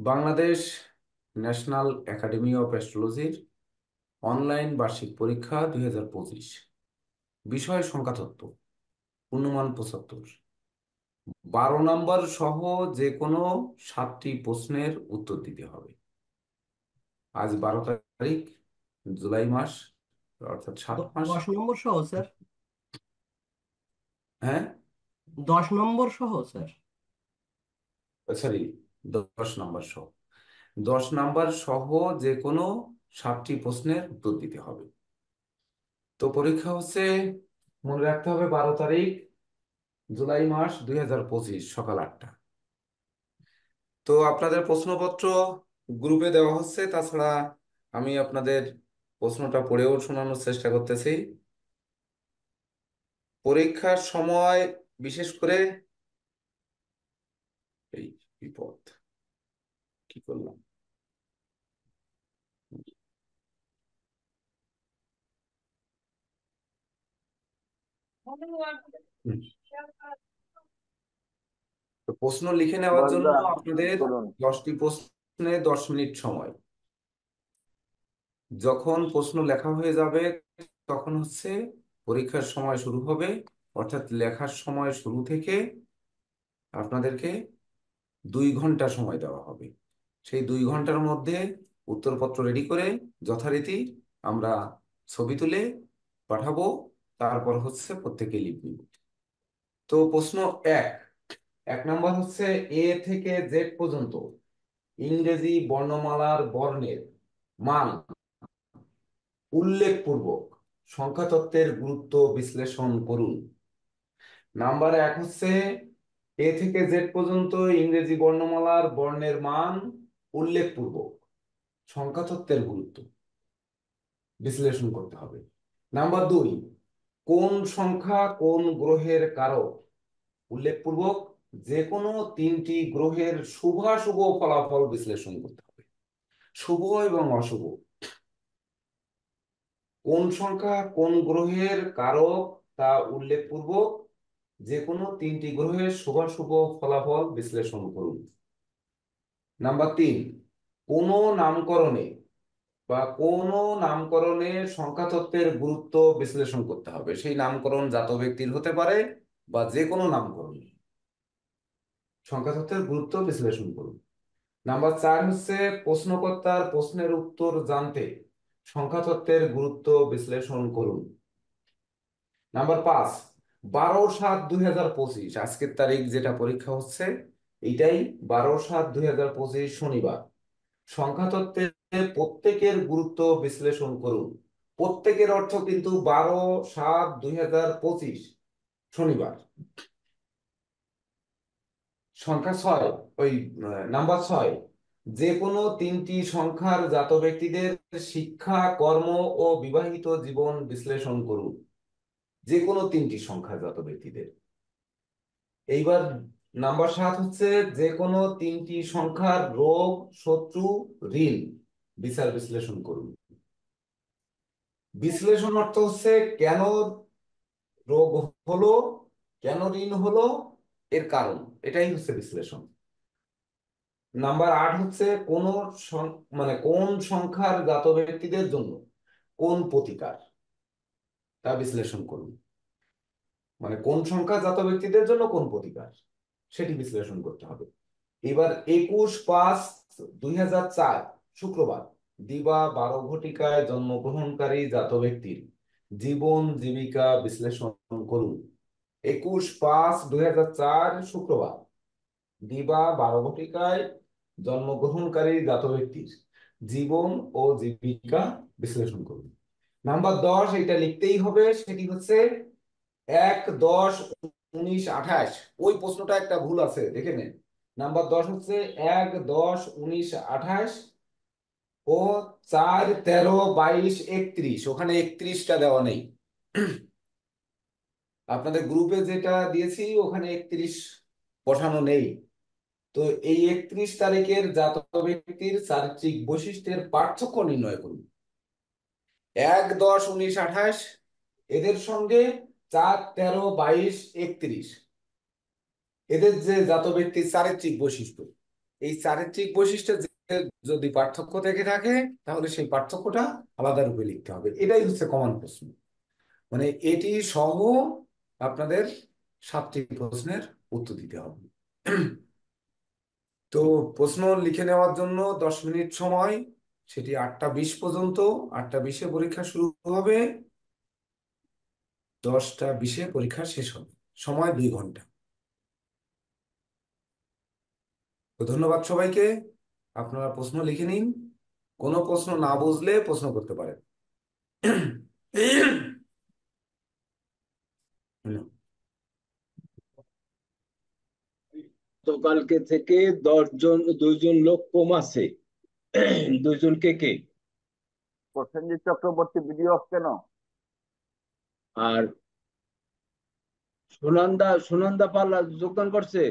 Bangladesh national academy of অ্যাস্ট্রোলজির online বার্ষিক পরীক্ষা 2025। বিষয় সংখ্যাতত্ত্ব, পূর্ণমান 75। 12 নম্বর সহ যে কোনো 7টি প্রশ্নের উত্তর দিতে হবে। আজ 12 তারিখ, জুলাই মাস, অর্থাৎ 7 মাস। 10 নম্বর সহ স্যার। হ্যাঁ, 10 নম্বর সহ স্যার। সরি, 10 নম্বর সহ। 10 নম্বর সহ যে কোনো 7টি প্রশ্নের উত্তর দিতে হবে। তো পরীক্ষা হচ্ছে, মনে রাখতে হবে, 12 তারিখ, জুলাই মাস 2025, সকাল 8টা। তো আপনাদের প্রশ্নপত্র গ্রুপে দেওয়া হচ্ছে। তাছাড়া আমি আপনাদের প্রশ্নটা পড়েও শোনানোর চেষ্টা করতেছি। পরীক্ষার সময় বিশেষ করে এই বিপদ, কি করলাম। হুম। তো প্রশ্ন লিখে নেওয়ার জন্য বজদা আপনাদের বলুন। 10টি প্রশ্নে 10 মিনিট সময়। যখন প্রশ্ন লেখা হয়ে যাবে তখন হচ্ছে পরীক্ষার সময় শুরু হবে। অর্থাৎ লেখার সময় শুরু থেকে আপনাদেরকে 2 ঘন্টা সময় দেওয়া হবে। সেই 2 ঘন্টার মধ্যে উত্তরপত্র রেডি করে যথারীতি আমরা ছবি তুলে পাঠাবো। তারপর হচ্ছে প্রত্যেকে লিখবে। তো প্রশ্ন এক, 1 নম্বর হচ্ছে, এ থেকে জেড পর্যন্ত ইংরেজি বর্ণমালার বর্ণের মান উল্লেখপূর্বক সংখ্যাতত্ত্বের গুরুত্ব বিশ্লেষণ করুন। নাম্বার 1 হচ্ছে, এ থেকে জেড পর্যন্ত ইংরেজি বর্ণমালার বর্ণের মান উল্লেখপূর্বক সংখ্যাতত্ত্বের গুরুত্ব বিশ্লেষণ করতে হবে। নাম্বার 2, কোন সংখ্যা কোন গ্রহের কারক উল্লেখপূর্বক যে কোনো 3টি গ্রহের শুভাশুভ ফলাফল বিশ্লেষণ করতে হবে। শুভ এবং অশুভ, কোন সংখ্যা কোন গ্রহের কারক তা উল্লেখপূর্বক যে কোনো 3টি গ্রহের শুভাশুভ ফলাফল বিশ্লেষণ করুন। নাম্বার 3, কোন নামকরণে সংখ্যাতত্ত্বের গুরুত্ব বিশ্লেষণ করতে হবে। সেই নামকরণ জাত ব্যক্তির হতে পারে বা যে কোনো নামকরণে সংখ্যাতত্ত্বের গুরুত্ব বিশ্লেষণ করুন। নাম্বার 4 হচ্ছে, প্রশ্নকর্তার প্রশ্নের উত্তর জানতে সংখ্যাতত্ত্বের গুরুত্ব বিশ্লেষণ করুন। নাম্বার 5, 12/7/2025, আজকের তারিখ যেটা পরীক্ষা হচ্ছে এইটাই 12/7/2025, শনিবার। সংখ্যাতত্ত্বের প্রত্যেকের গুরুত্ব বিশ্লেষণ করুন। প্রত্যেকের অর্থ কিন্তু 12/7/2025, শনিবার। সংখ্যা 6, ওই নাম্বার 6, যে কোনো 3টি সংখ্যার জাত ব্যক্তিদের শিক্ষা, কর্ম ও বিবাহিত জীবন বিশ্লেষণ করুন। যে কোনো 3টি সংখ্যার জাত ব্যক্তিদের। এইবার নাম্বার 7 হচ্ছে, যে কোনো 3টি সংখ্যার রোগ, শত্রু, ঋণ বিচার বিশ্লেষণ করুন। বিশ্লেষণ অর্থ হচ্ছে কেন রোগ হলো, কেন ঋণ হলো, এর কারণ, এটাই হচ্ছে বিশ্লেষণ। নাম্বার 8 হচ্ছে, মানে কোন সংখ্যার জাত ব্যক্তিদের জন্য কোন প্রতিকার তা বিশ্লেষণ করুন। মানে কোন সংখ্যা জাত ব্যক্তিদের জন্য কোন প্রতিকার সেটি বিশ্লেষণ করতে হবে। এবার 21/5/2004, শুক্রবার, দিবা 12 ঘটিকায় জন্মগ্রহণকারী জাত ব্যক্তির জীবন জীবিকা বিশ্লেষণ করুন। 21/5/2004, শুক্রবার, দিবা 12 ঘটিকায় জন্মগ্রহণকারী জাত ব্যক্তির জীবন ও জীবিকা বিশ্লেষণ করুন। নাম্বার 10, এটা লিখতেই হবে, সেটি হচ্ছে 1/10/1928। ওই প্রশ্নটা একটা ভুল আছে, দেখে নেন। নাম্বার 10 হচ্ছে 1/10/1928 ও 4/13/2231, ওখানে 31টা দেওয়া নেই। আপনাদের গ্রুপে যেটা দিয়েছি ওখানে 31 বসানো নেই। তো এই 31 তারিখের জাতক ব্যক্তির চারিত্রিক বৈশিষ্ট্যের পার্থক্য নির্ণয় করুন। 1/10/1928 এদের সঙ্গে 4/13/2231, এদের যে জাত ব্যক্তির চারিত্রিক বৈশিষ্ট্য এই চারিত্রিক বৈশিষ্ট্যে যদি পার্থক্য থেকে থাকে তাহলে সেই পার্থক্যটা আলাদা রূপে লিখতে হবে। এটাই হচ্ছে কমন প্রশ্ন। মানে এটি সহ আপনাদের 7টি প্রশ্নের উত্তর দিতে হবে। তো প্রশ্ন লিখে নেওয়ার জন্য 10 মিনিট সময়, সেটি 8টা 20 পর্যন্ত। 8টা 20-এ পরীক্ষা শুরু হবে, 10টা 20-এ পরীক্ষা শেষ হবে। সময় 2 ঘন্টা। তো ধন্যবাদ সবাইকে। আপনারা প্রশ্ন লিখে নিন। কোনো প্রশ্ন না বুঝলে প্রশ্ন করতে পারেন। তো কালকে থেকে 10 জন, 2 জন লোক কম আছে। 2 জন কে কে? প্রসেনজিৎ চক্রবর্তী, ভিডিও অফ কেন? আর সুনন্দা পাল যোগদান করছে?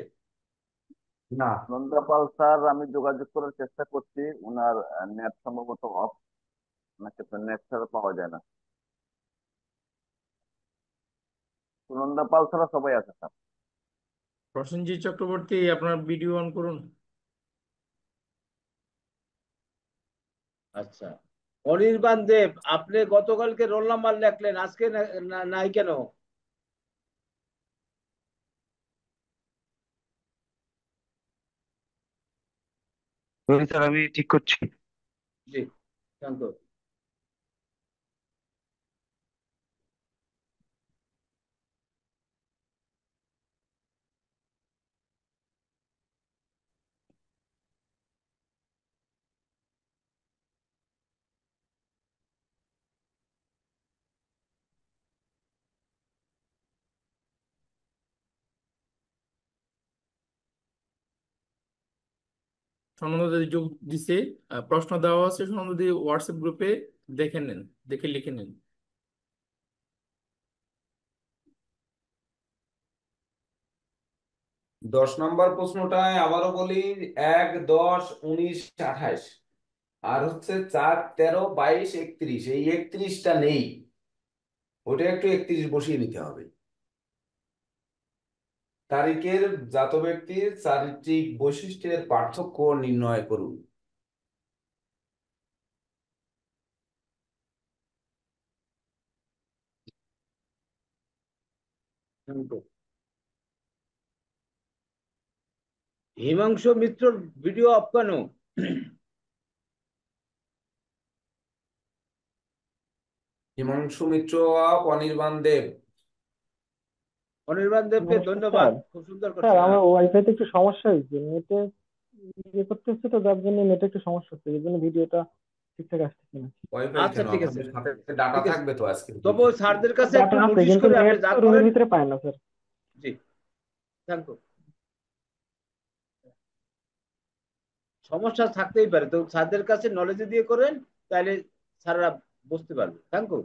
না, নন্দা পাল স্যার, আমি যোগাযোগ করার চেষ্টা করছি, ওনার নেট সম্ভবত অফ। ওনাকে তো নেট ছাড়া পাওয়া যায় না। সুনন্দা পাল ছাড়া সবাই আছে স্যার। প্রসেনজিৎ চক্রবর্তী, আপনার ভিডিও অন করুন। আচ্ছা, অনির্বাণ দেব, আপনি গতকালকে রোল নাম্বার লেখলেন, আজকে নাই কেন? স্যার, আমি ঠিক করছি। জি, শান্ত। সনন্দ যোগ দিছে। প্রশ্ন দেওয়া আছে সনন্দ হোয়াটসঅ্যাপ গ্রুপে, দেখে নেন, দেখে লিখে নিন। 10 নম্বর প্রশ্নটায় আবারও বলি, 1, 10, 19, 28, আর হচ্ছে 4, 13, 22, 31। এই 31টা নেই, ওটা একটু 31 বসিয়ে নিতে হবে। তারিখের জাত ব্যক্তির চারিত্রিক বৈশিষ্ট্যের পার্থক্য নির্ণয় করুন। শান্ত। হিমাংশু মিত্রর ভিডিও অফ কেন? হিমাংশু মিত্র, অনির্বাণ দেব। অনির্বাণ দেবকে নমস্কার ধন্যবাদ, স্যার। খুব সুন্দর স্যার, করছেন। আমার ওয়াইফাইতে একটু সমস্যা হয়েছে, নেটে ইয়ে করতে হচ্ছে, তো যার জন্য নেটে একটু সমস্যা হচ্ছে, এই জন্য ভিডিওটা ঠিকঠাক আসতেছে না। ওয়াইফাই আচ্ছা, কেন? ঠিক আছে, আপনাদের সাথে ঠিক আছে, ডাটা ঠিক আছে। থাকবে তো আজকে তবু পরীক্ষা। স্যারদের কাছে একটু ডাটা আছে নোটিশ কিন্তু করে আপনি নেট যা তো রুমের করেন। ভিতরে পায় না স্যার। G, thank you. সমস্যা থাকতেই পারে, তো স্যারদের কাছে নলেজ দিয়ে করেন, তাহলে স্যাররা বুঝতে পারবে। Thank you.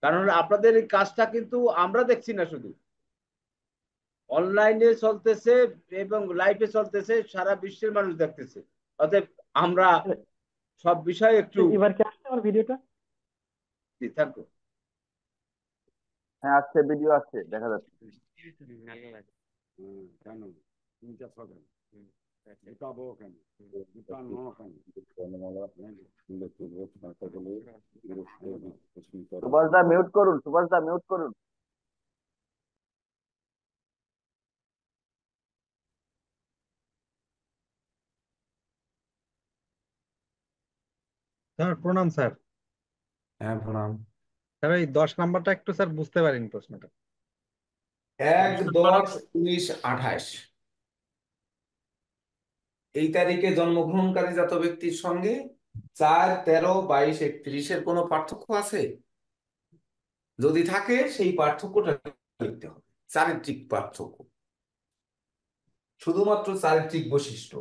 কারণ হলো আপনাদের এই কাজটা কিন্তু আমরা দেখছি না, শুধু অনলাইনে চলতেছে এবং লাইভে চলতেছে, সারা বিশ্বের মানুষ দেখতেছে। অতএব আমরা সব বিষয়ে একটু। এবার কি আসছে আমার ভিডিওটা? জি, থ্যাংক ইউ। হ্যাঁ, আসছে, ভিডিও আসছে, দেখা যাচ্ছে। সুভাষ দা মিউট করুন, সুভাষ দা মিউট করুন। স্যার প্রণাম স্যার। হ্যাঁ, প্রণাম। স্যার এই 10 নাম্বারটা একটু স্যার বুঝতে পারিনি প্রশ্নটা। এক 10 19 28 এই তারিখে জন্মগ্রহণকারী জাত ব্যক্তির সঙ্গে 4, 13, 22, 31-এর কোনো পার্থক্য আছে? যদি থাকে সেই পার্থক্যটা লিখতে হবে। চারিত্রিক পার্থক্য, শুধুমাত্র চারিত্রিক বৈশিষ্ট্য,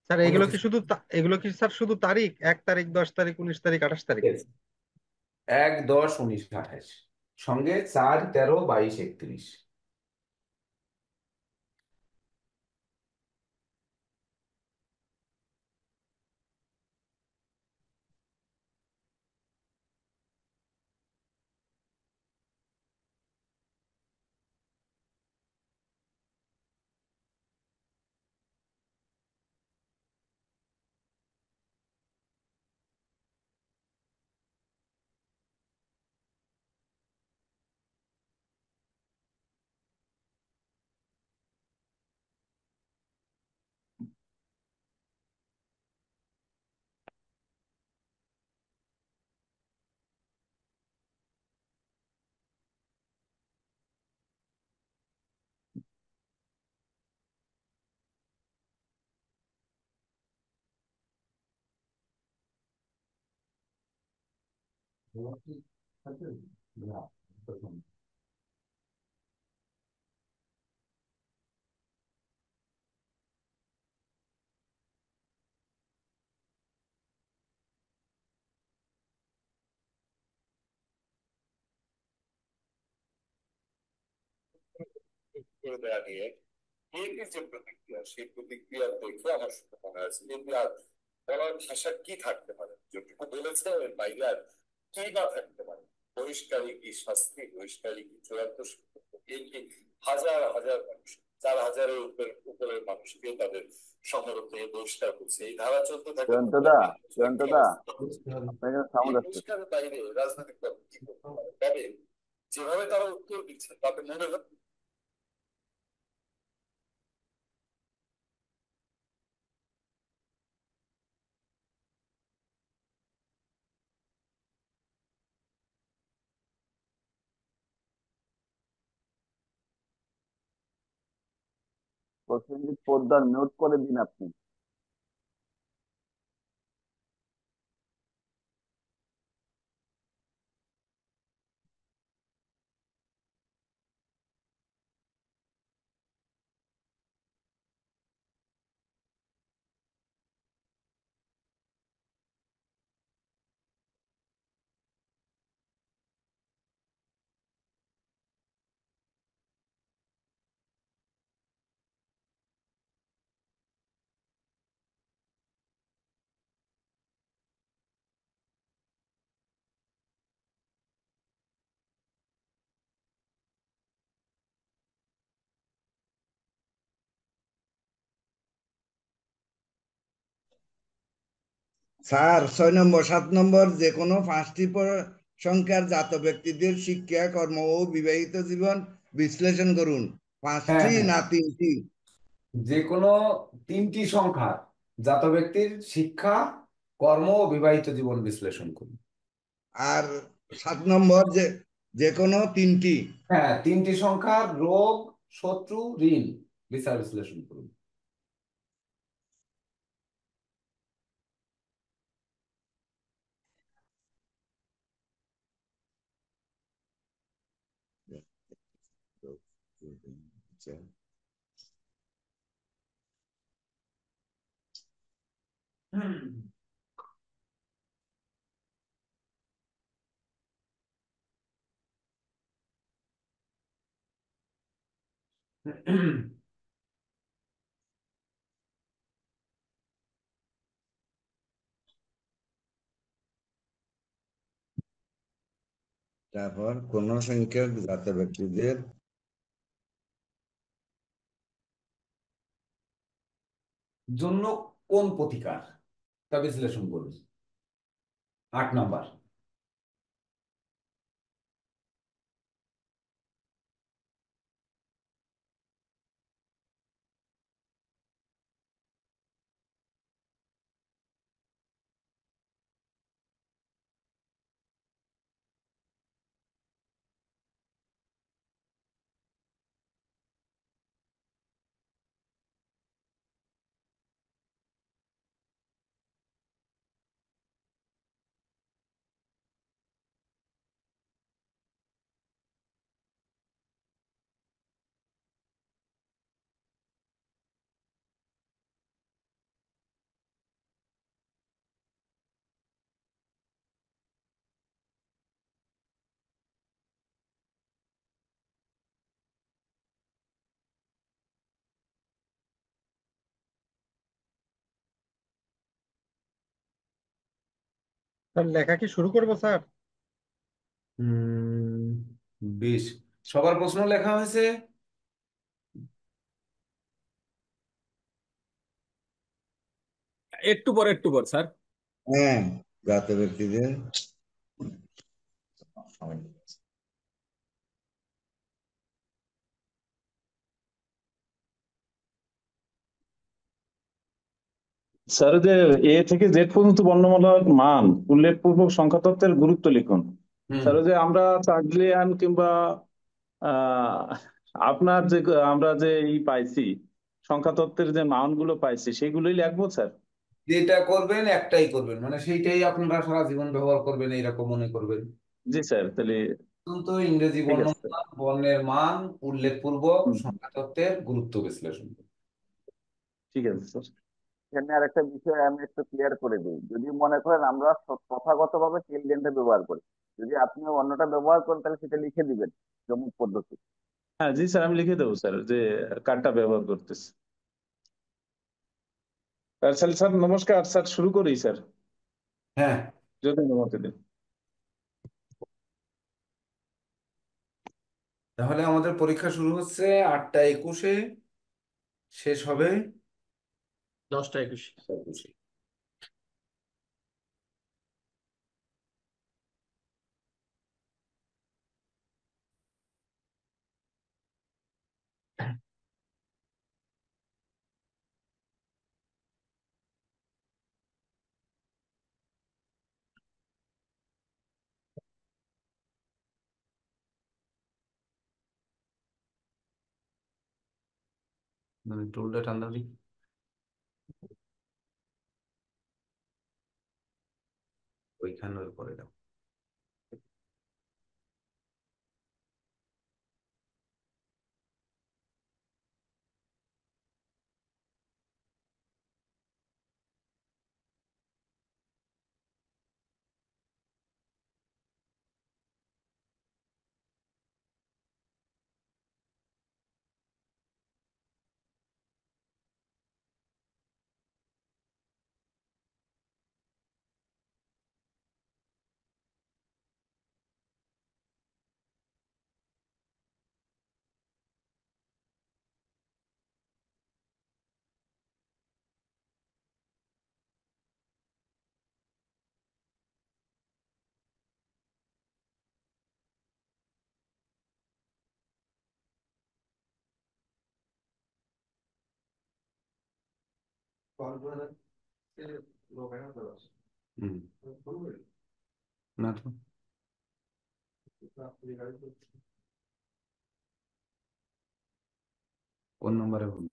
স্যার অন্য এগুলো কি কিছু শুধু এগুলো কি স্যার শুধু তারিখ, 1 তারিখ, 10 তারিখ, 19 তারিখ, 28 তারিখ? না। 1, 10, 19, 28 সঙ্গে 4, 13, 22, 31। করে দেওয়া নিয়ে বিএনপির যে প্রতিক্রিয়া, সেই প্রতিক্রিয়া দেখে আমার শুনে মনে হয়েছে বিএনপি আর বলার ভাষা কি থাকতে পারে, যেটুকু বলেছে এর বাইরে আর কি বা থাকতে পারে। বহিষ্কারী কি শাস্তি, বহিষ্কারী কি চূড়ান্ত সিদ্ধান্ত? বিএনপি হাজার হাজার মানুষ, 4,000-এর উপরের মানুষকে তাদের সংগঠন থেকে বহিষ্কার করছে। এই ধারা চলতে থাকে জয়ন্তদা, জয়ন্তদা, আপনার এখানে সাউন্ড এই আসছে। বহিষ্কারের বাইরে রাজনৈতিক দল কি করতে পারে? তবে যেভাবে তারা উত্তর দিচ্ছে তাতে মনে হয় প্রসেনজিৎ পোদ্দার মিউট করে দিন আপনি। স্যার 6 নম্বর 7 নম্বর যে কোনো 5টি সংখ্যার জাত ব্যক্তিদের শিক্ষা কর্ম ও বিবাহিত জীবন বিশ্লেষণ করুন। হ্যাঁ 5টি হ্যাঁ, না 3টি? যে কোনো 3টি সংখ্যা জাত ব্যক্তির শিক্ষা, কর্ম ও বিবাহিত জীবন বিশ্লেষণ করুন। আর 7 নম্বর যে কোনো 3টি? হ্যাঁ, 3টি সংখ্যার রোগ, শত্রু, ঋণ বিচার বিশ্লেষণ করুন। তারপর কোন সংখ্যার জাত ব্যক্তিদের জন্য কোন প্রতিকার তা বিশ্লেষণ করুন। 8 নম্বর। স্যার লেখা কি শুরু করবো স্যার? হুম, বেশ। সবার প্রশ্ন লেখা হয়েছে? একটু পর স্যার। হ্যাঁ, জাত ব্যক্তিদের স্যার যে এ থেকে জেড পর্যন্ত বর্ণমালার মান উল্লেখপূর্বক সংখ্যা তত্ত্বের গুরুত্ব লিখুন। হুম। স্যার যে আমরা চার্লিয়ান কিংবা আহ আপনার যে আমরা যে পাইছি সংখ্যা তত্ত্বের যে মান গুলো পাইছি সেগুলোই লিখবো স্যার। যেটা করবেন একটাই করবেন, মানে সেইটাই আপনারা সারা জীবন ব্যবহার করবেন এইরকম মনে করবেন। জি স্যার, তাহলে তো ইংরেজি ঠিক আছে স্যার। বর্ণের মান উল্লেখপূর্বক হুম, সংখ্যা তত্ত্বের গুরুত্ব বিশ্লেষণ করুন। ঠিক আছে স্যার। এখানে আর একটা বিষয় আমি একটু ক্লিয়ার করে দিই। যদি মনে করেন আমরা প্রথাগতভাবে চিলড্রেনটা ব্যবহার করি, যদি আপনি অন্যটা ব্যবহার করেন তাহলে সেটা লিখে দিবেন যমুক পদ্ধতি। হ্যাঁ জি স্যার, আমি লিখে দেবো স্যার যে কার্ডটা ব্যবহার করতেছি। স্যার স্যার নমস্কার স্যার, শুরু করি স্যার, হ্যাঁ, যদি অনুমতি দিন। তাহলে আমাদের পরীক্ষা শুরু হচ্ছে 8টা 21-এ, শেষ হবে 10টা 21। 10টা 21-এ। মানে টুলটা ঠান্ডা দিই, ওইখানে ওই করে দাও। হুম, না তো, কোন নম্বরে ভুল?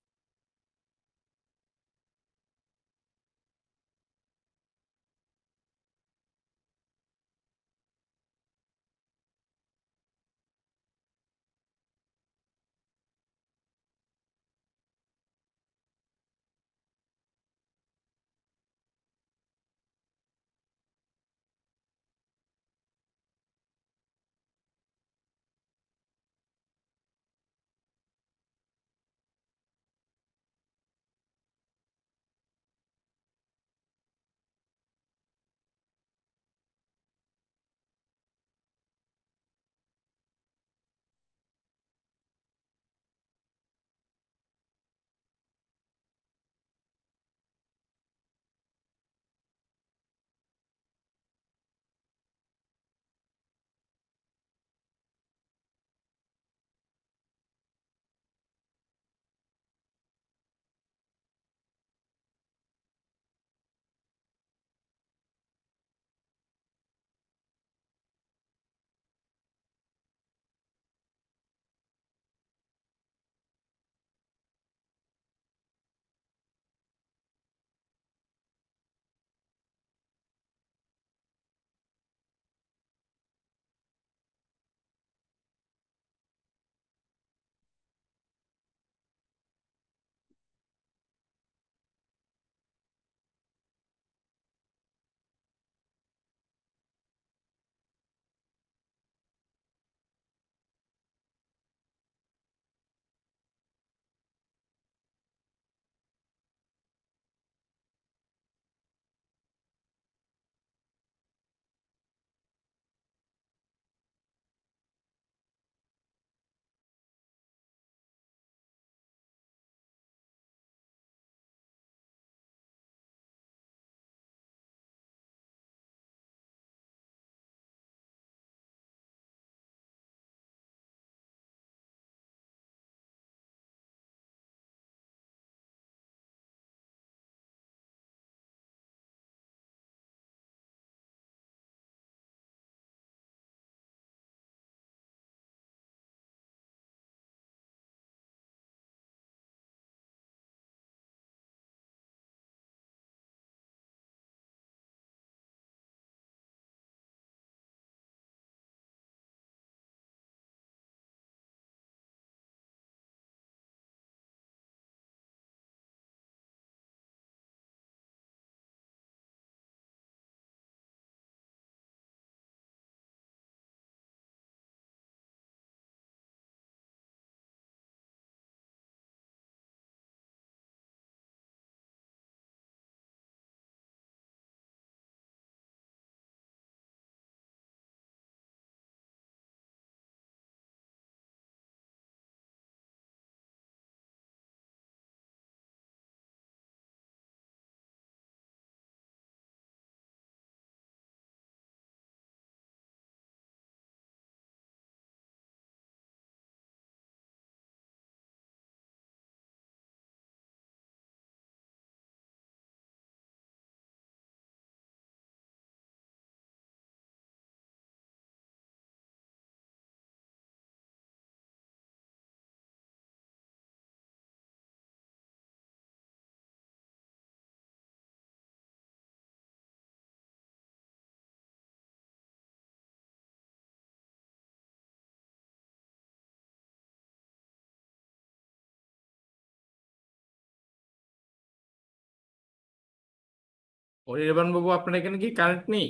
অনির্বাণ বাবু, আপনার এখানে কি কারেন্ট নেই?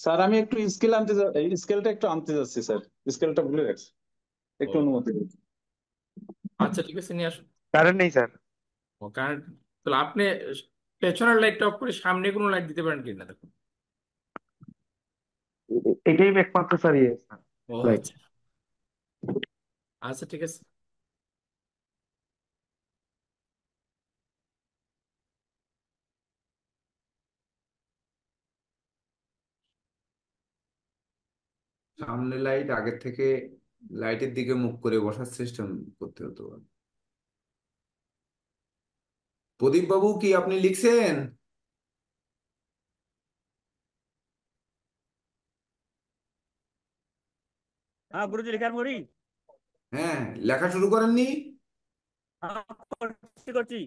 স্যার আমি একটু স্কেলটা একটু আনতে যাচ্ছি স্যার, স্কেলটা ভুলে গেছি, একটু ও অনুমতি দিন। আচ্ছা, ঠিক আছে, নিয়ে আসুন। কারেন্ট নেই স্যার। ও কারেন্ট, তাহলে আপনি পেছনের লাইটটা অফ করে সামনে কোনো লাইট দিতে পারেন কিনা দেখুন। এটাই একমাত্র স্যার স্যার ও লাইট। আচ্ছা, আচ্ছা ঠিক আছে। সামনে লাইট আগের থেকে লাইটের দিকে মুখ করে বসার সিস্টেম করতে হতো। প্রদীপ বাবু, কি আপনি লিখছেন? हाँ गुरुजी लिखार मुरी। হ্যাঁ, লেখা শুরু করেননি? हाँ করছি করছি।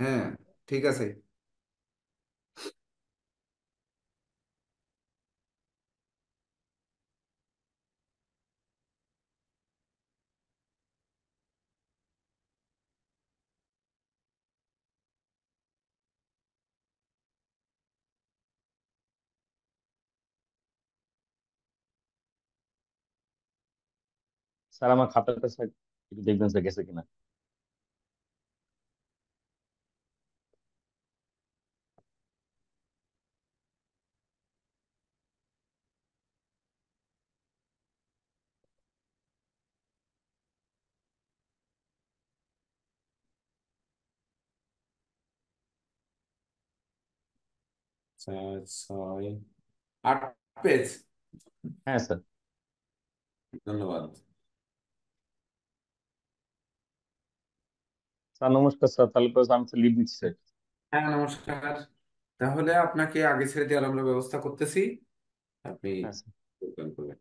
হ্যাঁ, ঠিক আছে। স্যার আমার খাতাটা স্যার একটু দেখবেন স্যার গেছে কিনা। চার, ছয়, 8 পেজ। হ্যাঁ স্যার। ধন্যবাদ। স্যার নমস্কার স্যার, তাহলে তো আমি লিভ দিচ্ছি স্যার। হ্যাঁ, নমস্কার। তাহলে আপনাকে আগে ছেড়ে দেওয়ার আমরা ব্যবস্থা করতেছি, আপনি হ্যাঁ স্যার। যোগদান করবেন।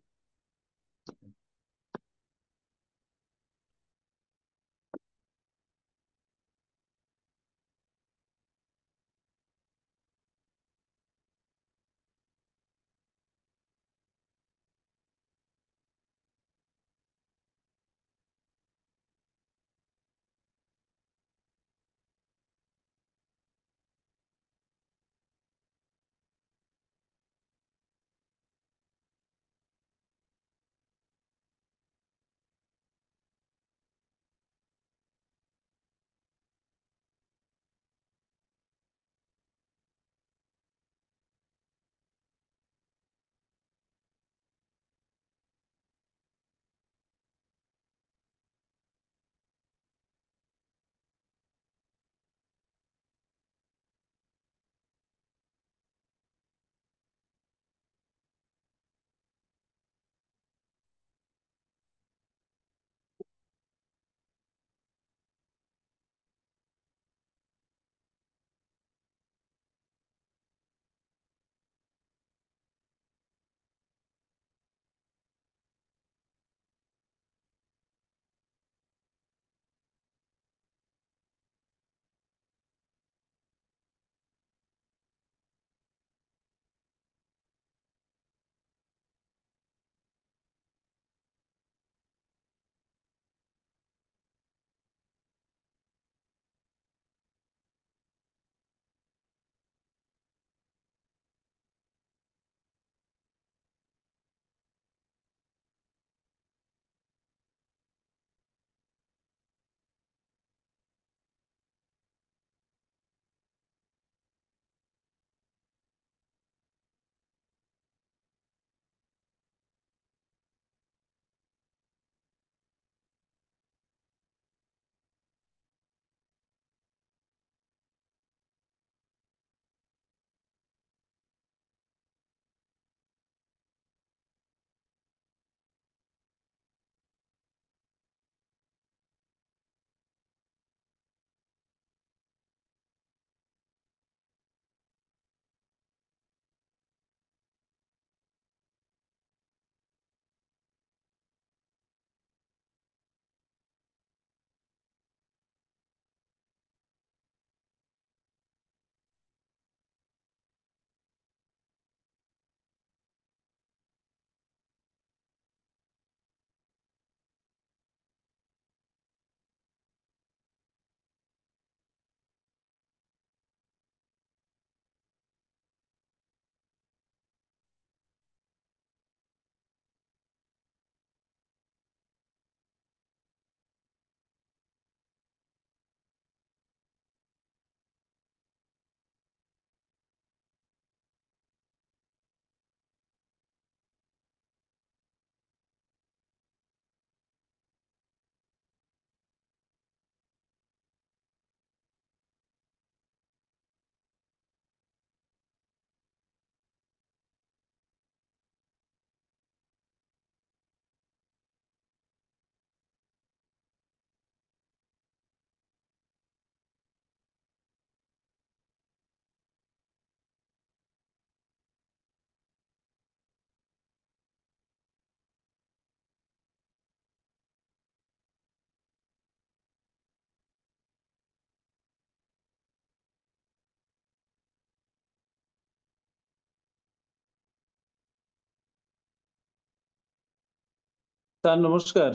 স্যার নমস্কার।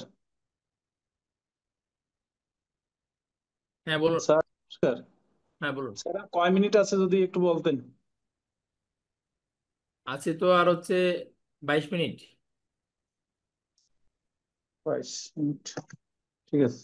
হ্যাঁ বলুন। স্যার নমস্কার। হ্যাঁ বলুন। স্যার আর কয় মিনিট আছে যদি একটু বলতেন। আছে তো আর হচ্ছে 22 মিনিট। 22 মিনিট, ঠিক আছে।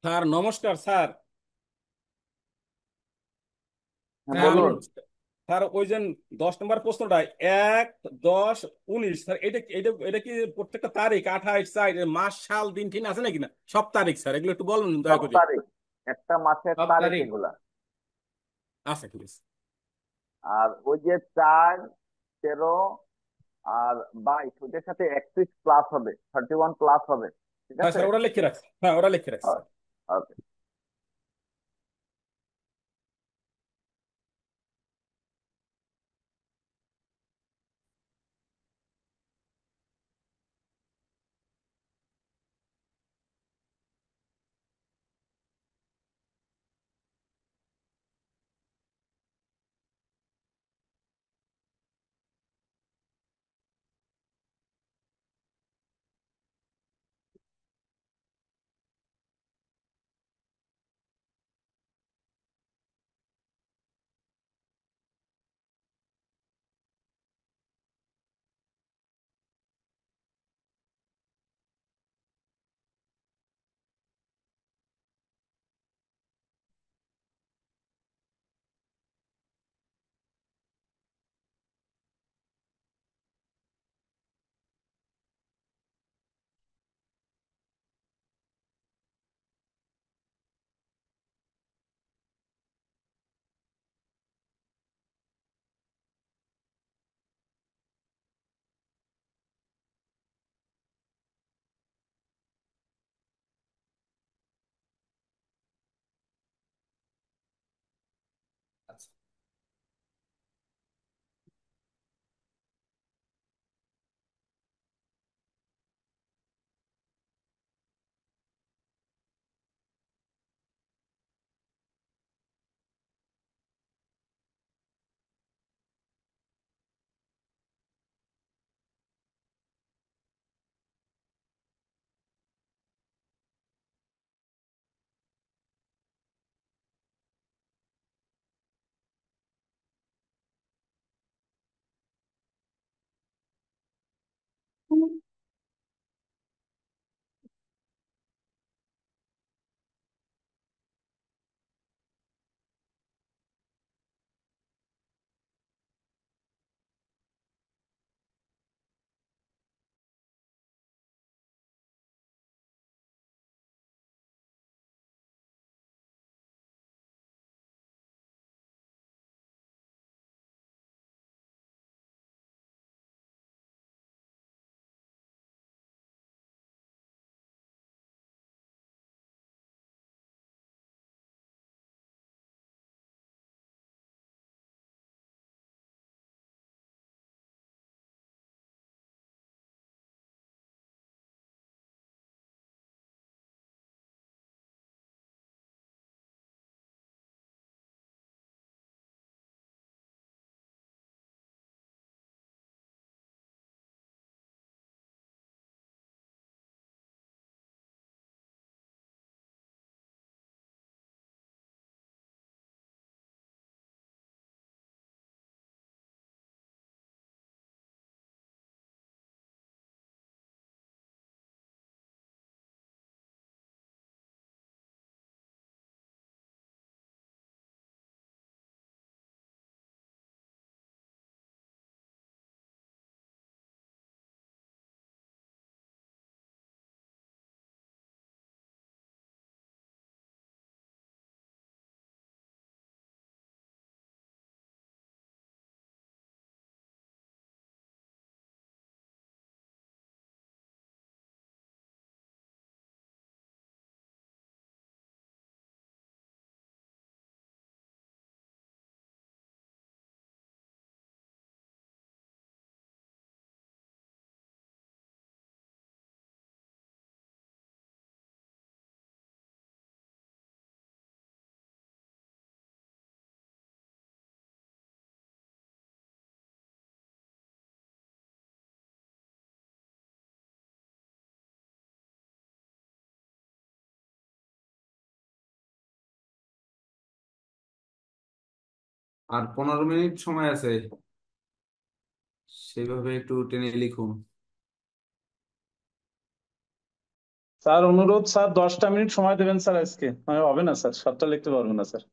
স্যার নমস্কার স্যার। হ্যাঁ হ্যাঁ বলুন। বলুন। স্যার ওই যে 10 নম্বর প্রশ্নটা 1, 10, 19 স্যার, এটা এটা এটা কি প্রত্যেকটা তারিখ 28, 4, মাস সাল দিন ঠিক আছে নাকি না সব তারিখ স্যার, এগুলো একটু বলুন দয়া সব করে। তারিখ, একটা মাসের সব তারিখ তারিখ। এগুলা। আচ্ছা ঠিক আছে। আর ওই যে 4, 13 আর 22 ওইটার সাথে 31 প্লাস হবে, 31 প্লাস হবে, ঠিক হ্যাঁ আছে। স্যার ওরা লিখে রাখছি, হ্যাঁ ওরা লিখে রাখছি স্যার। ওকে। আর 15 মিনিট সময় আছে, সেইভাবে একটু টেনে লিখুন। স্যার অনুরোধ স্যার 10টা মিনিট সময় দেবেন স্যার আজকে, হবে না স্যার, সবটা লিখতে পারবো না স্যার।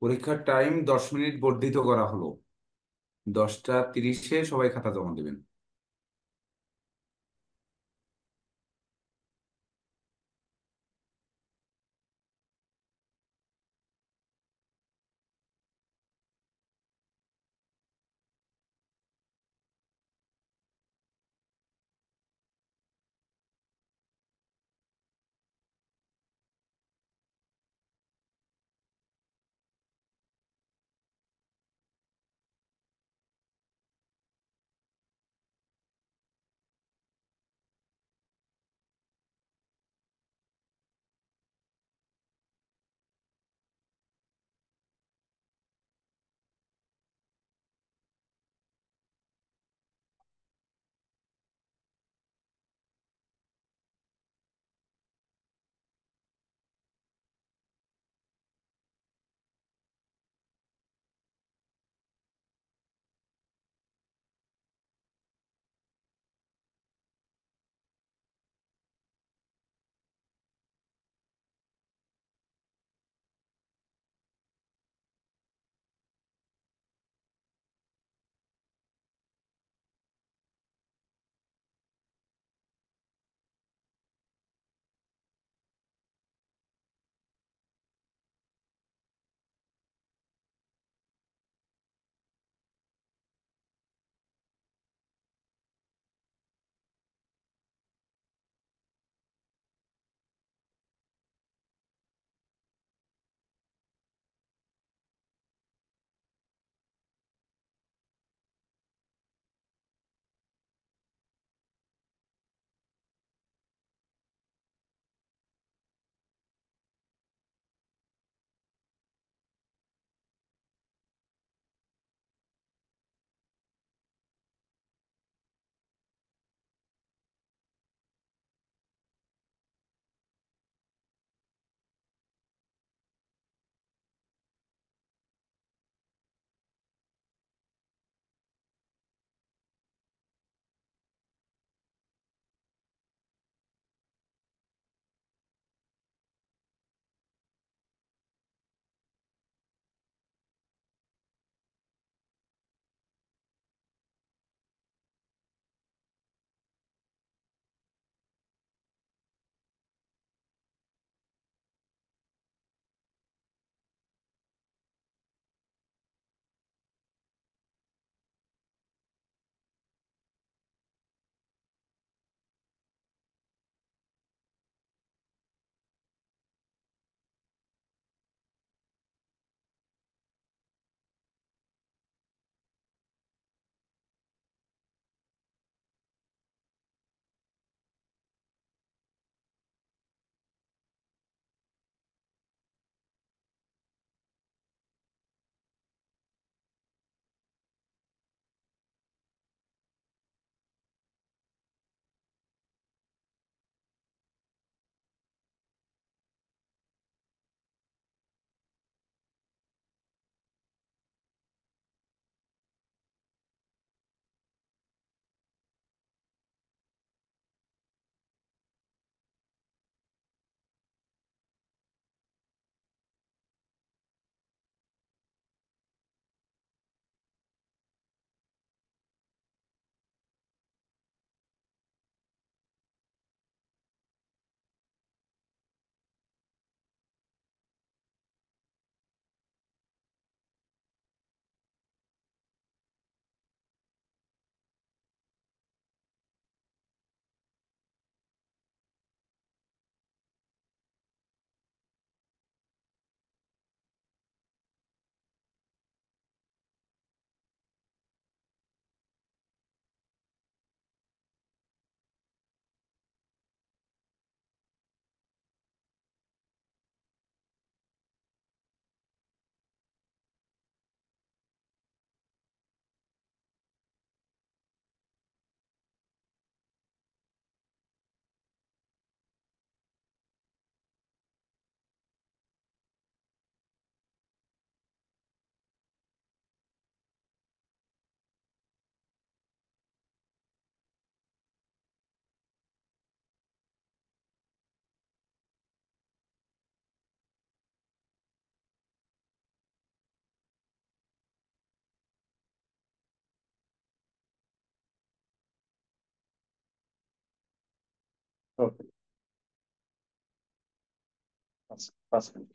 পরীক্ষার টাইম 10 মিনিট বর্ধিত করা হলো। 10টা 30-এ সবাই খাতা জমা দেবেন। ওকে, 5 মিনিট।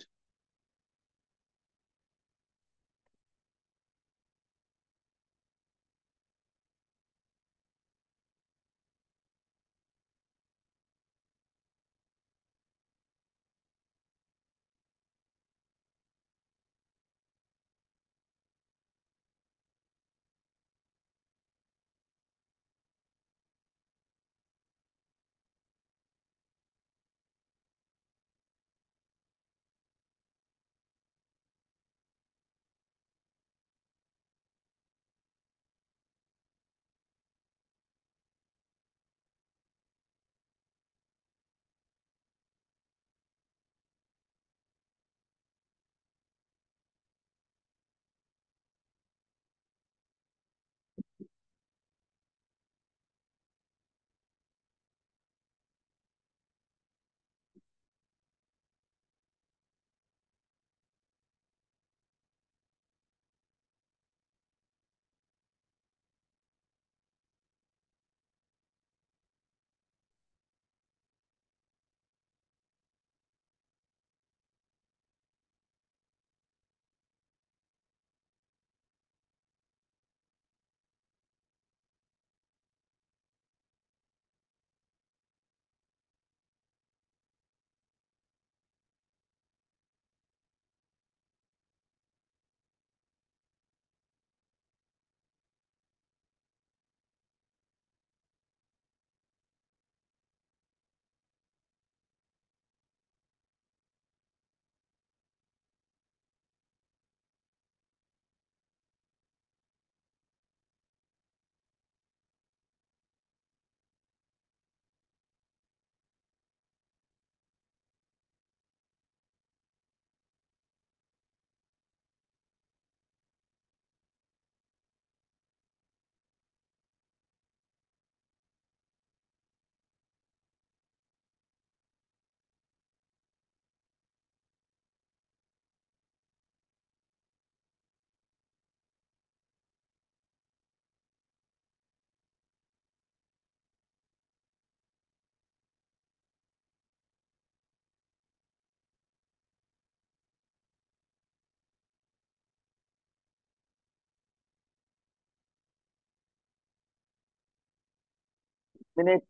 মিনিট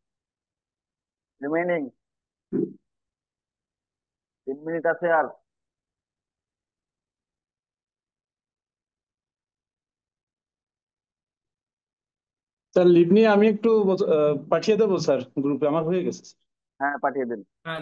রিমেইনিং, 3 মিনিট আছে আর। স্যার লিভ নিয়ে আমি একটু পাঠিয়ে দেবো স্যার গ্রুপে, আমার হয়ে গেছে। হ্যাঁ, পাঠিয়ে দিন। হ্যাঁ,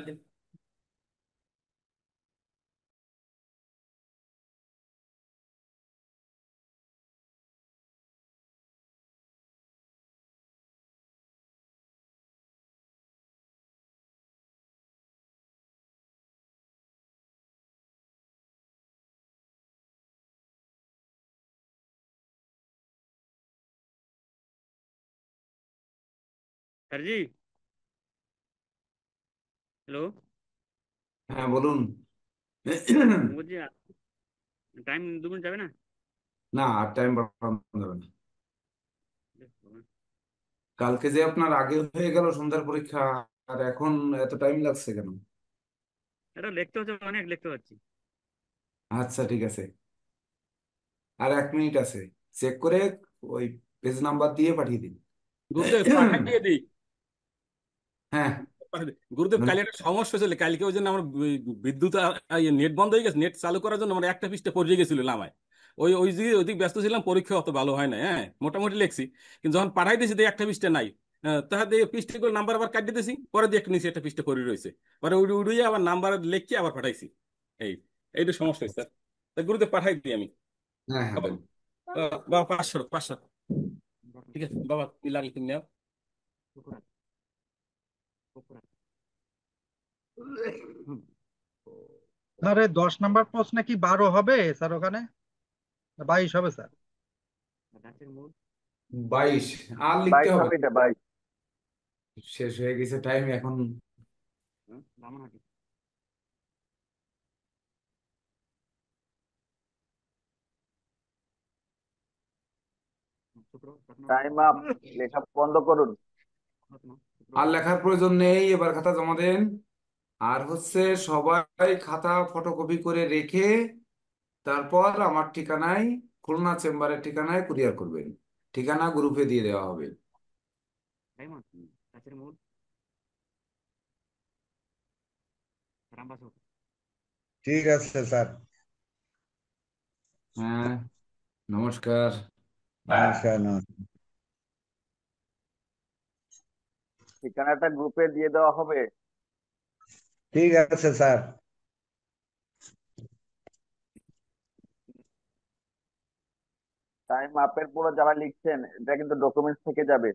सर जी। हेलो। হ্যাঁ বলুন। বলছি টাইম 2 মিনিট যাবে না? না, আর টাইম বাড়ানো যাবে না। কালকে যে আপনার আগে হয়ে গেল সন্ধ্যার পরীক্ষা, আর এখন এত টাইম লাগছে কেন? এটা লিখতে হচ্ছে, অনেক লিখতে পারছি। আচ্ছা ঠিক আছে, আর 1 মিনিট আছে। চেক করে ওই পেজ নাম্বার দিয়ে পাঠিয়ে দিন। গুরুদেব পাঠাই দিয়ে দিই। হ্যাঁ গুরুদেব মানে কালকে একটা সমস্যা ছিল, কালকে ওই জন্য আমার বিদ্যুৎ নেট বন্ধ হয়ে গেছে, নেট চালু করার জন্য আমার একটা পৃষ্ঠা পড়ে গেছিল লামায়। ওই দিকে ওইদিক ব্যস্ত ছিলাম, পরীক্ষা অত ভালো হয় না, হ্যাঁ মোটামুটি লিখছি। কিন্তু যখন পাঠাই দিয়েছি দেখি একটা পৃষ্ঠা নাই। তাহলে দিয়ে পৃষ্ঠাগুলো নাম্বার আবার কাটিয়ে দিয়েছি, পরে দিয়ে একটা নিচে একটা পৃষ্ঠা পড়ে রয়েছে। পরে উড়ে উড়িয়ে আবার নাম্বার লিখে আবার পাঠাইছি। এই এইটা সমস্যা স্যার। তা গুরুদেব পাঠাই দিই আমি। হ্যাঁ হ্যাঁ দেন। বাবা 500 500। ঠিক আছে বাবা, তুমি লাগলে তুমি নাও। স্যার এই 10 নম্বর প্রশ্নে কি 12 হবে স্যার ওখানে, না 22 হবে স্যার? 22 আর লিখতে 22 হবে হবে না। এটা, 22। শেষ হয়ে গেছে টাইম এখন। টাইম আপ, লেখা বন্ধ করুন। আর লেখার প্রয়োজন নেই, এবার খাতা জমা দেন। আর হচ্ছে সবাই খাতা ফটোকপি করে রেখে তারপর আমার ঠিকানায়, খুলনা চেম্বারের ঠিকানায় কুরিয়ার করবেন। ঠিকানা গ্রুপে দিয়ে দেওয়া হবে। ঠিক আছে স্যার। হ্যাঁ, নমস্কার। নমস্কার, নমস্কার। ঠিকানাটা গ্রুপে দিয়ে দেওয়া হবে। ঠিক আছে স্যার। টাইম আপের পরে যারা লিখছেন এটা কিন্তু ডকুমেন্টস থেকে যাবে।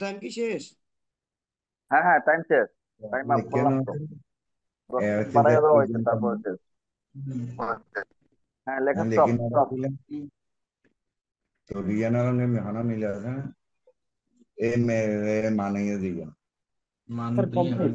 টাইম কি শেষ? হ্যাঁ হ্যাঁ, টাইম শেষ। টাইম আপ কেন? করলাম তো, 10 মিনিট হচ্ছে যে বাড়াই দেওয়া হয়েছে, তারপরে শেষ। হ্যাঁ, লেখা স্টপ लेकिन স্টপ। तो रिया नाल ने हना मिला है ए मेरे माने ये दिया স্যার কমপ্লিট।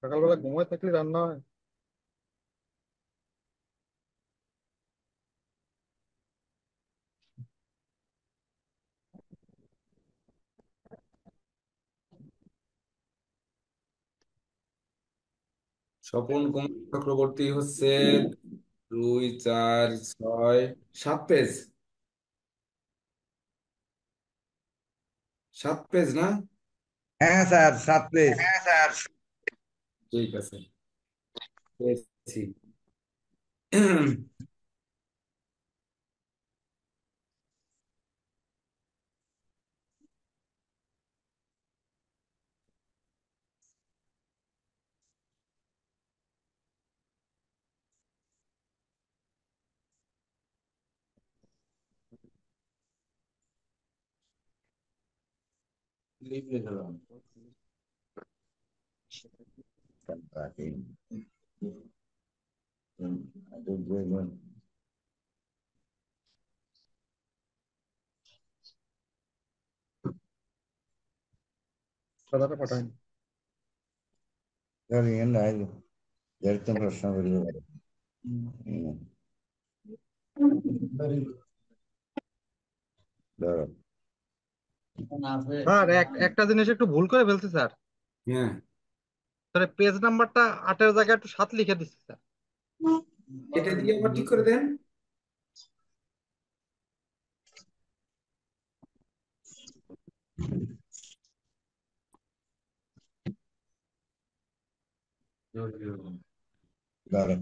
সকালবেলা ঘুমায় থাকলে রান্না হয়। স্বপন কুমার চক্রবর্তী হচ্ছে 2, 4, 6, 7 পেজ। 7 পেজ না? হ্যাঁ স্যার, 7 পেজ। ঠিক আছে, পেয়েছি। দাদাটা পাঠায়নি। सर ये ना जर तुम प्रश्न करिए धरो স্যার একটা জিনিস একটু ভুল করে ফেলছি স্যার। হ্যাঁ, স্যার পেজ নাম্বারটা 8-এর জায়গায় একটু 7 লিখে দিচ্ছি স্যার। এটা দিয়ে আবার ঠিক করে দেন। धरो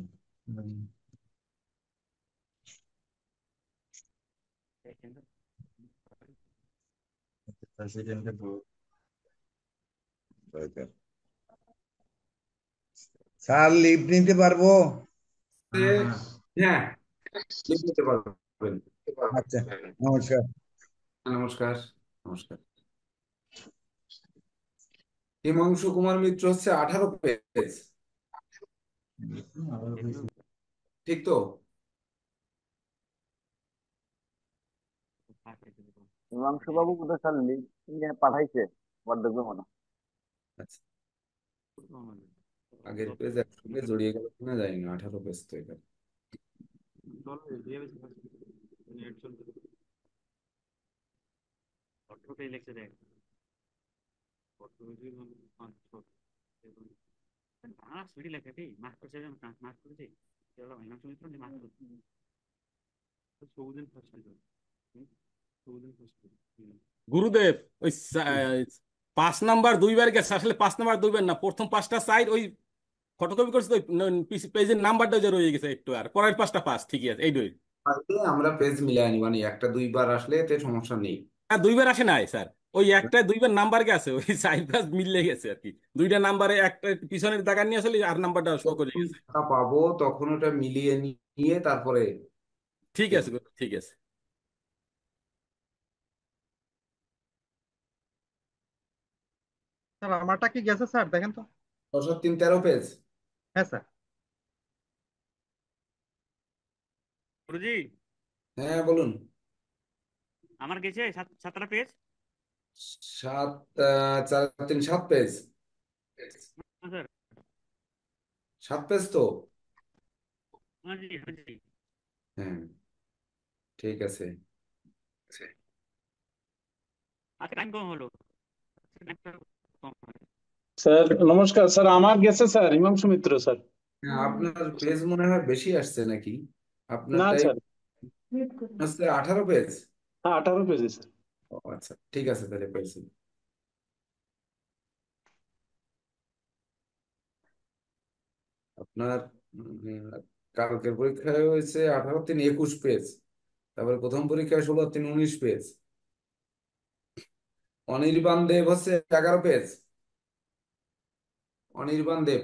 স্যার লিভ নিতে পারবো? হ্যাঁ, লিখতে পারবেন। আচ্ছা, নমস্কার। নমস্কার, নমস্কার। হিমাংশু কুমার মিত্র হচ্ছে 18 পেজ, ঠিক তো? হিমাংশু বাবু কোথায় স্যার লিঙ্ক পাঠাইছে, আবার দেখবে মনে হয়। আচ্ছা, আগের পেজ একসঙ্গে জড়িয়ে গেল কিনা জানি না, 18 পেজ তো এখানে। গুরুদেব, ওই 5 নাম্বার দুইবার গেছে, আসলে 5 নাম্বার দুইবার না, প্রথম 5টা সাইড ওই ফটোকপি করছে, ওই পেজের নাম্বারটা যে রয়ে গেছে একটু, আর পরের 5টা পাস ঠিকই আছে, এই দুই। তাইলে আমরা পেজ মিলাই নি, মানে একটা দুইবার আসলে এতে সমস্যা নেই। হ্যাঁ, দুইবার আসে নাই স্যার, ওই একটা দুইবার নাম্বার গেছে, ওই সাইড পাস মিললে গেছে আর কি, দুইটা নাম্বারে একটা পিছনের দাগা নিয়ে আসলে আর নাম্বারটা শো করে যখন গেছে। টাকা পাবো তখন ওটা মিলিয়ে নিয়ে তারপরে ঠিক আছে দেখবো। গুরু, ঠিক আছে। স্যার আমারটা কি গেছে স্যার, দেখেন তো। 10 আর 3 13 পেজ। হ্যাঁ স্যার। গুরুজি, হ্যাঁ বলুন। আমার গেছে 17 পেজ। 7 4 3 7 পেজ। হ্যাঁ স্যার। 7 পেজ তো। হ্যাঁ জি, হ্যাঁ জি। হ্যাঁ, ঠিক আছে। আজকে টাইম কম হলো, আজকে টাইমটা কম হলো। স্যার নমস্কার স্যার, আমার গেছে স্যার, হিমাংশু মিত্র স্যার। হ্যাঁ, আপনার পেজ মনে হয় বেশি আসছে নাকি? না আপনারটাই স্যার। হচ্ছে 18 পেজ। হ্যাঁ 18 পেজে স্যার। ও আচ্ছা, ঠিক আছে, তাহলে পেয়েছি। আপনার কালকের পরীক্ষায় হয়েছে 18 3 21 পেজ। তারপরে প্রথম পরীক্ষায় 16 3 19 পেজ। অনির্বাণ দেব হচ্ছে 11 পেজ। অনির্বাণ দেব।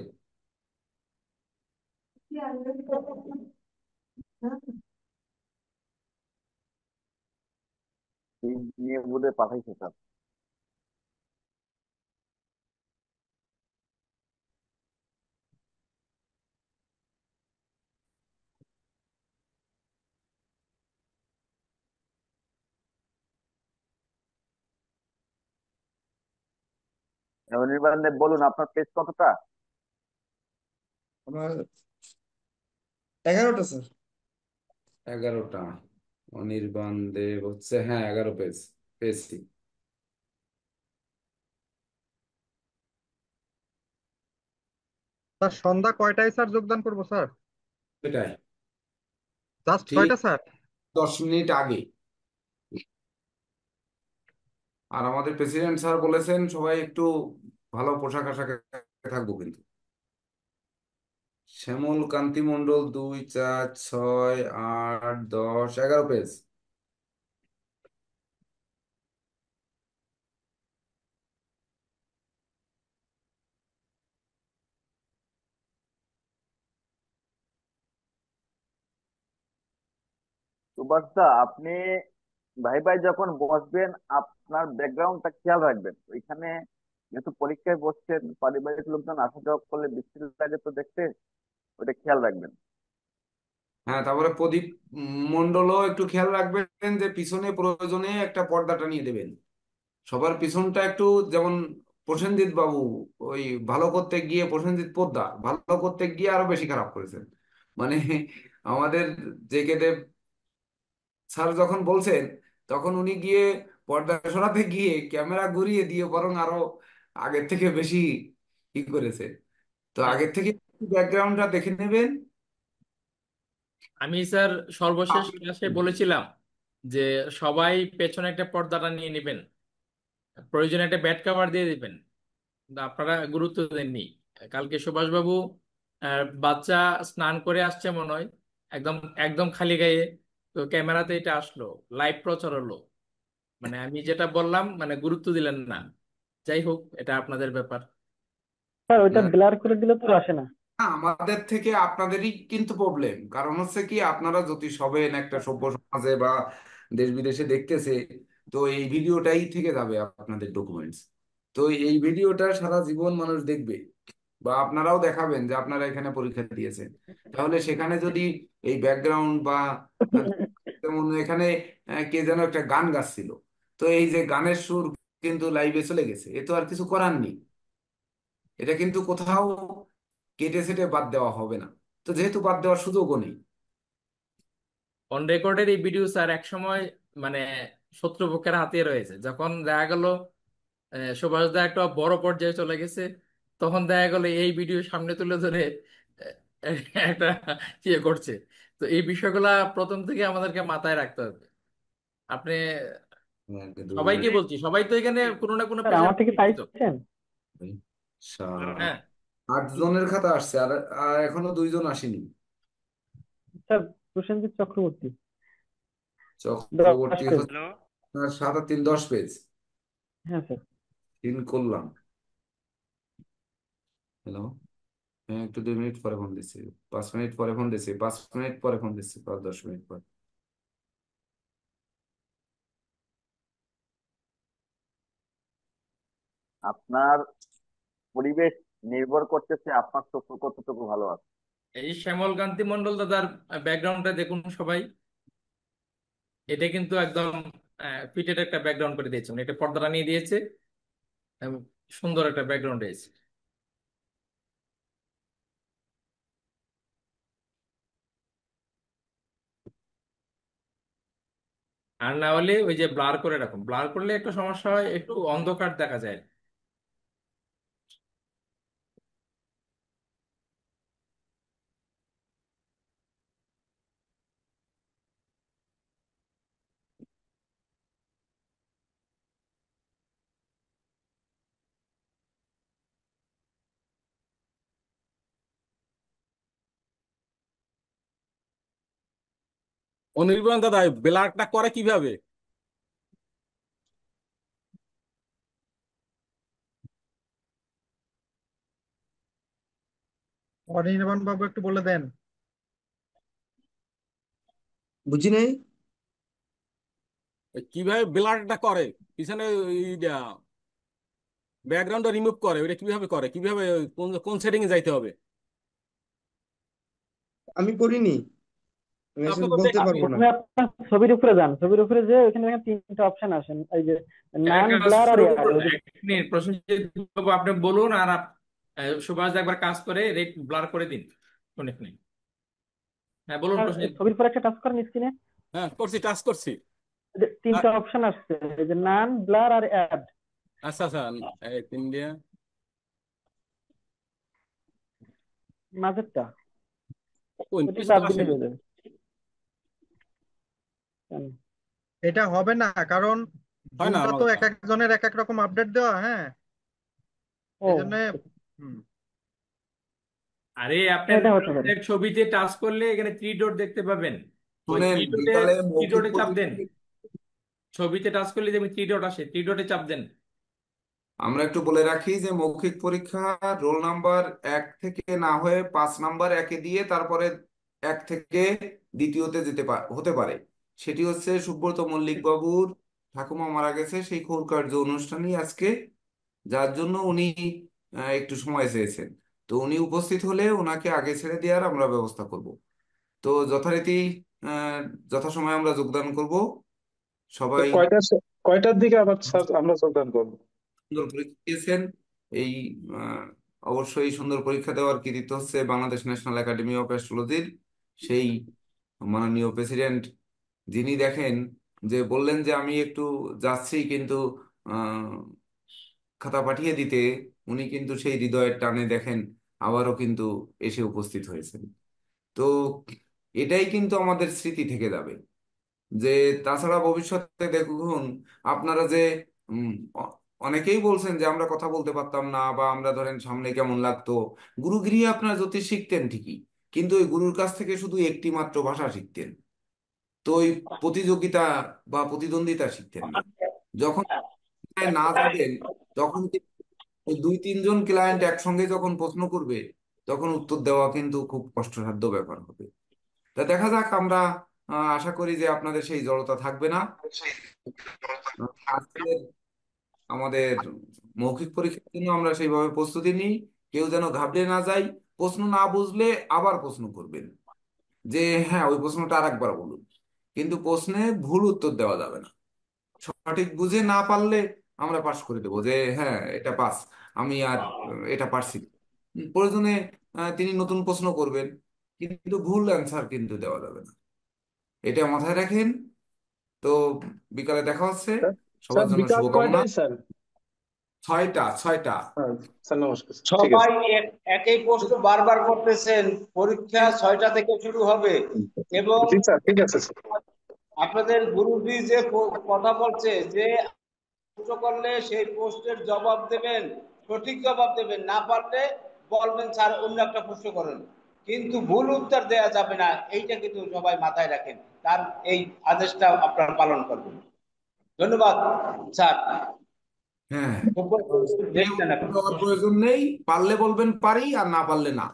এই নিয়ে বোধহয় পাঠাইছে স্যার। নির্বাণ দেব, বলুন আপনার পেজ কতটা? আমার 11টা স্যার। 11টা। অনির্বাণ দেব হচ্ছে, হ্যাঁ, 11 পেজ পেয়েছি। স্যার সন্ধ্যা কয়টায় স্যার যোগদান করবো স্যার? সেটাই, জাস্ট ঠিক কয়টা স্যার? 10 মিনিট আগে। আর আমাদের প্রেসিডেন্ট স্যার বলেছেন সবাই একটু ভালো পোশাক আশাকে থাকবো কিন্তু। শ্যামল কান্তি মণ্ডল 2 4 6 8 10 11 পেজ। সুভাষ দা, আপনি ভাই ভাই যখন বসবেন আপনার ব্যাকগ্রাউন্ডটা খেয়াল রাখবেন ওইখানে, যেহেতু পরীক্ষায় বসছেন, পারিবারিক লোকজন আসা যাওয়া করলে বৃষ্টি লাগে তো দেখতে, ওটা খেয়াল রাখবেন। হ্যাঁ, তারপরে প্রদীপ মণ্ডলও একটু খেয়াল রাখবেন যে পিছনে প্রয়োজনে একটা পর্দা টানিয়ে দেবেন। সবার পিছনটা একটু, যেমন প্রসেনজিৎ বাবু ওই ভালো করতে গিয়ে, প্রসেনজিৎ পোদ্দার ভালো করতে গিয়ে আরো বেশি খারাপ করেছেন। মানে আমাদের জেকে দেব স্যার যখন বলছেন, তখন উনি গিয়ে পর্দা সরাতে গিয়ে ক্যামেরা ঘুরিয়ে দিয়ে বরং আরো আগের থেকে বেশি ই করেছে। তো হ্যাঁ, আগের থেকে ব্যাকগ্রাউন্ডটা দেখে নেবেন। আমি স্যার সর্বশেষ ক্লাসে বলেছিলাম যে সবাই পেছনে একটা পর্দাটা নিয়ে নেবেন, প্রয়োজনে একটা ব্যাড কভার দিয়ে দিবেন, কিন্তু আপনারা গুরুত্ব দেননি। কালকে সুভাষবাবু বাচ্চা স্নান করে আসছে মনে হয়, একদম একদম খালি গায়ে, তো ক্যামেরাতে এটা আসলো, লাইভ প্রচার হলো, মানে আমি যেটা বললাম মানে গুরুত্ব দিলেন না। যাই হোক, এটা আপনাদের ব্যাপার। স্যার ওইটা না, ব্লার করে দিলে তো আসে না। আমাদের থেকে আপনাদেরই কিন্তু প্রবলেম, কারণ হচ্ছে কি, আপনারা জ্যোতিষ হবেন একটা সভ্য সমাজে বা দেশ বিদেশে দেখতেছে, তো এই ভিডিওটাই থেকে যাবে আপনাদের ডকুমেন্টস। তো এই ভিডিওটা সারা জীবন মানুষ দেখবে, বা আপনারাও দেখাবেন যে আপনারা এখানে পরীক্ষা দিয়েছেন। তাহলে সেখানে যদি এই ব্যাকগ্রাউন্ড বা আহ, যেমন এখানে কে যেন একটা গান গাচ্ছিল, তো এই যে গানের সুর কিন্তু লাইভে চলে গেছে, এ তো আর কিছু করার নেই। এটা কিন্তু কোথাও কেটে সেটে বাদ দেওয়া হবে না। তো যেহেতু বাদ দেওয়ার সুযোগও নেই। অন রেকর্ডের এই ভিডিও স্যার এক সময় মানে শত্রুপক্ষের হাতে রয়েছে, যখন দেখা গেল সুভাষ দা একটা বড় পর্যায়ে চলে গেছে, তখন দেখা গেল এই ভিডিও সামনে তুলে ধরে একটা ইয়ে করছে। তো এই বিষয়গুলা প্রথম থেকে আমাদেরকে মাথায় রাখতে হবে। আপনি, হ্যাঁ, কিন্তু সবাইকে বলছি, সবাই তো এখানে কোনো না কোনো স্যার পেশায় আমার থেকে শিক্ষিত। পাইছেন? হ্যাঁ, 8 জনের খাতা আসছে, আর আর এখনো 2 জন আসেনি। স্যার প্রসেনজিৎ চক্রবর্তী, দশ চক্রবর্তী পেজ। হচ্ছে হ্যালো। আপনার 7 আর 3 10 পেজ। হ্যাঁ স্যার। 3 করলাম। হ্যালো, হ্যাঁ, একটু 2 মিনিট পরে ফোন দিচ্ছি, 5 মিনিট পরে ফোন দিচ্ছি, 5 মিনিট পরে ফোন দিচ্ছি, 5-10 মিনিট পরে। আপনার পরিবেশ নির্ভর করতেছে আপনার চক্ষু কতটুকু ভালো আছে। এই শ্যামল কান্তি মন্ডল দাদার ব্যাকগ্রাউন্ডটা দেখুন সবাই। এটা কিন্তু একদম ফিটেড একটা ব্যাকগ্রাউন্ড করে দিয়েছে, মানে এটা পর্দাটা নিয়ে দিয়েছে এবং সুন্দর একটা ব্যাকগ্রাউন্ড রয়েছে। আর না হলে ওই যে ব্লার করে রাখুন, ব্লার করলে একটু সমস্যা হয়, একটু অন্ধকার দেখা যায়। অনির্বাণ দাদা ব্লারটা করে কিভাবে? অনির্বাণ বাবু একটু বলে দেন। বুঝি নাই। কিভাবে ব্লারটা করে, পিছনে ব্যাকগ্রাউন্ডটা রিমুভ করে, ওটা কিভাবে করে, কিভাবে কোন কোন সেটিং এ যাইতে হবে? আমি করিনি, আমি আপনি আসলে তো বলতে দেখেননি। পারবো না। প্রথমে আপনার ছবির উপরে যান, ছবির উপরে যে ওখানে দেখেন তিনটা অপশন আসেন, এই যে একটা নান, কাজ ব্লার আর শুরু অ্যাড। করুন, এক মিনিট প্রসেনজিৎ বাবু আপনি বলুন, আর সুভাষ দা একবার কাজ করে রেট ব্লার করে দিন শুনে। হ্যাঁ বলুন প্রসেনজিৎ বাবু। ছবির পরে একটা টাচ করেন স্ক্রিনে, হ্যাঁ করছি, টাচ করছি। তিনটা অপশন আসছে, এই যে নান, ব্লার আর অ্যাড, আচ্ছা আচ্ছা, ইন্ডিয়া মাঝেরটা কোন ওইটা কিছু তো চাপ দিলে আসেনি। হয়ে যাবে। কেন? এটা হবে না, কারণ হয় না জুমটা আমার। তো এক একজনের এক এক রকম আপডেট দেওয়া। হ্যাঁ, ও এই জন্য। হুম। আরে আপনার এটা হতে পারে। নামের ছবিতে টাচ করলে এখানে থ্রি ডট দেখতে পাবেন, ওই শুনেন, থ্রি ডটে, বিকালে থ্রি মৌখিক ডটে চাপ দেন। পরীক্ষা ছবিতে টাচ করলে যেমন থ্রি ডট আসে, থ্রি ডটে চাপ দেন। আমরা একটু বলে রাখি যে মৌখিক পরীক্ষা রোল নাম্বার 1 থেকে না হয়ে 5 নাম্বার একে দিয়ে তারপরে 1 থেকে দ্বিতীয়তে হতে পারে। সেটি হচ্ছে সুব্রত মল্লিক বাবুর ঠাকুমা মারা গেছে, সেই কার্য অনুষ্ঠানই আজকে, যার জন্য উনি একটু সময় চেয়েছেন। তো উনি উপস্থিত হলে ওনাকে আগে ছেড়ে দেওয়ার আমরা ব্যবস্থা করব। তো যথারীতি আহ, যথাসময়ে আমরা যোগদান করব। তো সবাই কয়টার দিকে আবার স্যার আমরা যোগদান করবো? সুন্দর পরীক্ষা দিয়েছেন। এই আহ, অবশ্যই সুন্দর পরীক্ষা দেওয়ার কৃতিত্ব হচ্ছে বাংলাদেশ ন্যাশনাল একাডেমি অফ অ্যাস্ট্রোলজির সেই মাননীয় প্রেসিডেন্ট, যিনি দেখেন যে বললেন যে আমি একটু যাচ্ছি, কিন্তু আহ, খাতা পাঠিয়ে দিতে উনি কিন্তু সেই হৃদয়ের টানে দেখেন আবারও কিন্তু এসে উপস্থিত হয়েছেন। তো এটাই কিন্তু আমাদের স্মৃতি থেকে যাবে। যে তাছাড়া ভবিষ্যতে দেখুন আপনারা যে উম, অ- অনেকেই বলছেন যে আমরা কথা বলতে পারতাম না, বা আমরা ধরেন সামনে কেমন লাগতো। গুরুগৃহে আপনারা জ্যোতিষ শিখতেন ঠিকই, কিন্তু ওই গুরুর কাছ থেকে শুধু একটি মাত্র ভাষা শিখতেন। তো ওই প্রতিযোগিতা বা প্রতিদ্বন্দ্বিতা শিখতেন না। যখন না যাবেন, তখন কিন্তু ওই 2-3 জন ক্লায়েন্ট একসঙ্গে যখন প্রশ্ন করবে, তখন উত্তর দেওয়া কিন্তু খুব কষ্টসাধ্য ব্যাপার হবে। তা দেখা যাক, আমরা আশা করি যে আপনাদের সেই জড়তা থাকবে না। আজকে আমাদের মৌখিক পরীক্ষার জন্য আমরা সেইভাবে প্রস্তুতি নিই। কেউ যেন ঘাবড়ে না যায়। প্রশ্ন না বুঝলে আবার প্রশ্ন করবেন, যে হ্যাঁ ওই প্রশ্নটা আরেকবার বলুন। কিন্তু প্রশ্নে ভুল উত্তর দেওয়া যাবে না। সঠিক বুঝে না পারলে আমরা পাস করে দেবো যে হ্যাঁ এটা পাস, আমি আর এটা পারছি না। প্রয়োজনে তিনি নতুন প্রশ্ন করবেন, কিন্তু ভুল অ্যান্সার কিন্তু দেওয়া যাবে না। এটা মাথায় রাখেন। তো বিকালে দেখা হচ্ছে। স্যার, সবার জন্য বিকাল শুভকামনা। কয়টায় স্যার? ছয়টা ছয়টা। স্যার নমস্কার স্যার। ঠিক আছে। সবাই একই প্রশ্ন বারবার করতেছেন। পরীক্ষা 6টা থেকে শুরু হবে এবং জি স্যার, ঠিক আছে স্যার। আপনাদের গুরুজি যে কথা বলছে যে প্রশ্ন করলে সেই প্রশ্নের জবাব দেবেন, সঠিক জবাব দেবেন, না পারলে বলবেন স্যার অন্য একটা প্রশ্ন করেন, কিন্তু ভুল উত্তর দেওয়া যাবে না। এইটা কিন্তু সবাই মাথায় রাখেন, তার এই আদেশটা আপনারা পালন করবেন। ধন্যবাদ স্যার। হ্যাঁ, কেউ দেখছেন উত্তর এখন দেওয়ার প্রয়োজন নেই, পারলে বলবেন পারি, আর না পারলে না।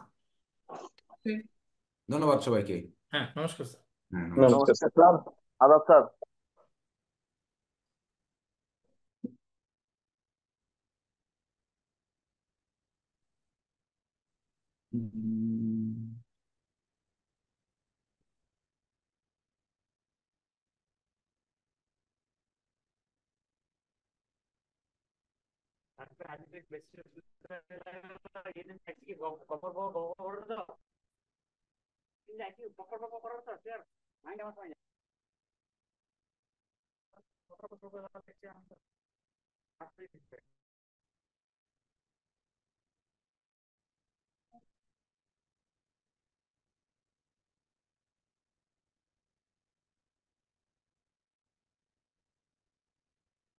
ধন্যবাদ সবাইকে। হ্যাঁ, নমস্কার স্যার। হ্যাঁ, নমস্কার। নমস্কার নমস্কার স্যার। আদাব স্যার। স্যার